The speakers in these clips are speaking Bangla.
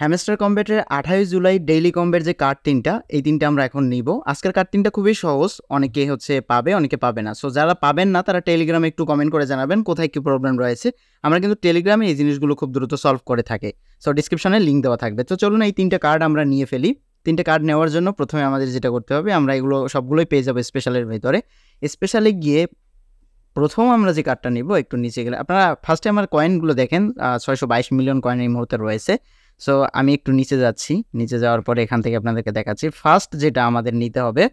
হ্যামস্টার কম্ব্যাটের 28 জুলাই ডেইলি কম্বের যে কার্ড তিনটা, এই তিনটা আমরা এখন নিব। আজকের কার্ড তিনটা খুবই সহজ, অনেকে পাবে, অনেকে পাবে না। সো যারা পাবেন না তারা টেলিগ্রামে একটু কমেন্ট করে জানাবেন কোথায় কি প্রবলেম রয়েছে। আমরা কিন্তু টেলিগ্রামে এই জিনিসগুলো খুব দ্রুত সলভ করে থাকি। সো ডিসক্রিপশনে লিঙ্ক দেওয়া থাকবে। তো চলুন এই তিনটা কার্ড আমরা নিয়ে ফেলি। তিনটে কার্ড নেওয়ার জন্য প্রথমে আমাদের যেটা করতে হবে, আমরা এগুলো সবগুলোই পেয়ে যাবো স্পেশালের ভিতরে। স্পেশালে গিয়ে প্রথম আমরা যে কার্ডটা নিব, একটু নিচে গেলে আপনারা ফার্স্টে আমার কয়েনগুলো দেখেন, 622 মিলিয়ন কয়েন এই মুহূর্তে রয়েছে। সো আমি একটু নিচে যাচ্ছি, নিচে যাওয়ার পরে এখান থেকে আপনাদেরকে দেখাচ্ছি। ফার্স্ট যেটা আমাদের নিতে হবে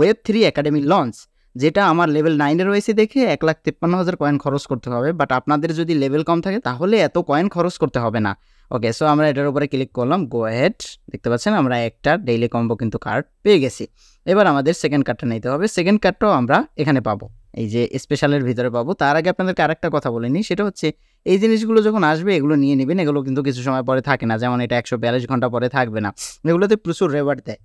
Web3 একাডেমি লঞ্চ, যেটা আমার লেভেল 9 এ রয়েছে দেখে 1,53,000 কয়েন খরচ করতে হবে। বাট আপনাদের যদি লেভেল কম থাকে তাহলে এত কয়েন খরচ করতে হবে না। ওকে, সো আমরা এটার উপরে ক্লিক করলাম, গো অ্যাহেড। দেখতে পাচ্ছেন আমরা একটা ডেইলি কম্বো কিন্তু কার্ড পেয়ে গেছি। এবার আমাদের সেকেন্ড কার্ডটা নিতে হবে। সেকেন্ড কার্ডটাও আমরা এখানে পাবো, এই যে স্পেশালের ভিতরে পাবো। তার আগে আপনাদেরকে আরেকটা কথা বলে নিই, সেটা হচ্ছে এই জিনিসগুলো যখন আসবে এগুলো নিয়ে নেবেন। এগুলো কিন্তু কিছু সময় পরে থাকে না, যেমন এটা 142 ঘন্টা পরে থাকবে না। এগুলোতে প্রচুর রেওয়ার্ড দেয়।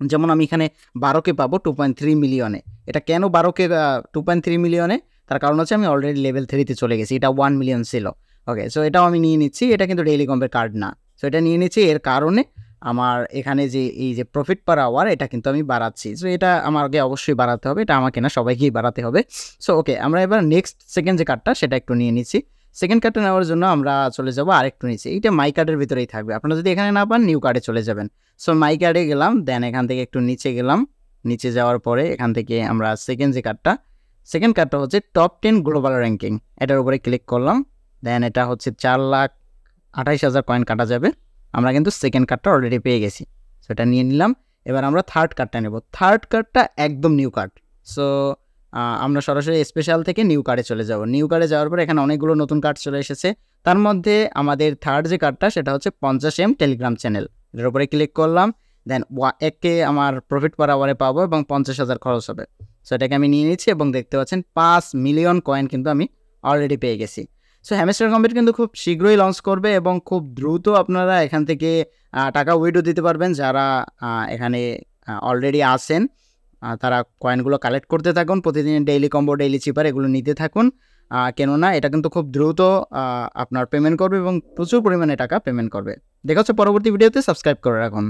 যেমন আমি এখানে 12কে পাবো 2.3 মিলিয়নে। এটা কেন 12কে 2.3 মিলিয়নে? তার কারণ হচ্ছে আমি অলরেডি লেভেল 3তে চলে গেছি, এটা 1 মিলিয়ন ছিল। ওকে, সো এটাও আমি নিয়ে নিচ্ছি। এটা কিন্তু ডেইলি কম্বের কার্ড না, সো এটা নিয়ে নিচ্ছি। এর কারণে আমার এখানে যে এই যে প্রফিট পার আওয়ার, এটা কিন্তু আমি বাড়াচ্ছি। সো এটা আমাকে অবশ্যই বাড়াতে হবে, এটা আমাকে না সবাইকেই বাড়াতে হবে। সো ওকে, আমরা এবার নেক্সট সেকেন্ড যে কার্ডটা সেটা একটু নিয়ে নিচ্ছি। সেকেন্ড কার্ডটা নেওয়ার জন্য আমরা চলে যাবো আরেকটু নিচে। এইটা মাই কার্ডের ভিতরেই থাকবে, আপনারা যদি এখানে না পান নিউ কার্ডে চলে যাবেন। সো মাই কার্ডে গেলাম, দেন এখান থেকে একটু নিচে গেলাম। নিচে যাওয়ার পরে এখান থেকে আমরা সেকেন্ড কার্ডটা হচ্ছে টপ 10 গ্লোবাল র্যাঙ্কিং, এটার উপরে ক্লিক করলাম। দেন এটা হচ্ছে 4,28,000 কয়েন কাটা যাবে। আমরা কিন্তু সেকেন্ড কার্ডটা অলরেডি পেয়ে গেছি, সো এটা নিয়ে নিলাম। এবার আমরা থার্ড কার্ডটা নেব। থার্ড কার্ডটা একদম নিউ কার্ড। সো আমরা সরাসরি স্পেশাল থেকে নিউ কার্ডে চলে যাব। নিউ কার্ডে যাওয়ার পর এখানে অনেকগুলো নতুন কার্ড চলে এসেছে। তার মধ্যে আমাদের থার্ড যে কার্ডটা সেটা হচ্ছে 50M টেলিগ্রাম চ্যানেল, এটার উপরে ক্লিক করলাম। দেন একে আমার প্রফিট পার আওয়ারে পাবো এবং 50,000 খরচ হবে। সো এটাকে আমি নিয়ে নিচ্ছি এবং দেখতে পাচ্ছেন 5 মিলিয়ন কয়েন কিন্তু আমি অলরেডি পেয়ে গেছি। সো হ্যামস্টার কম্বেট কিন্তু খুব শীঘ্রই লঞ্চ করবে এবং খুব দ্রুত আপনারা এখান থেকে টাকা উইথড্র দিতে পারবেন। যারা এখানে অলরেডি আছেন তারা কয়েনগুলো কালেক্ট করতে থাকুন, প্রতিদিন ডেইলি কম্বো, ডেইলি চিপার এগুলো নিতে থাকুন। কেননা এটা কিন্তু খুব দ্রুত আপনার পেমেন্ট করবে এবং প্রচুর পরিমাণে টাকা পেমেন্ট করবে। দেখা হচ্ছে পরবর্তী ভিডিওতে, সাবস্ক্রাইব করে রাখুন।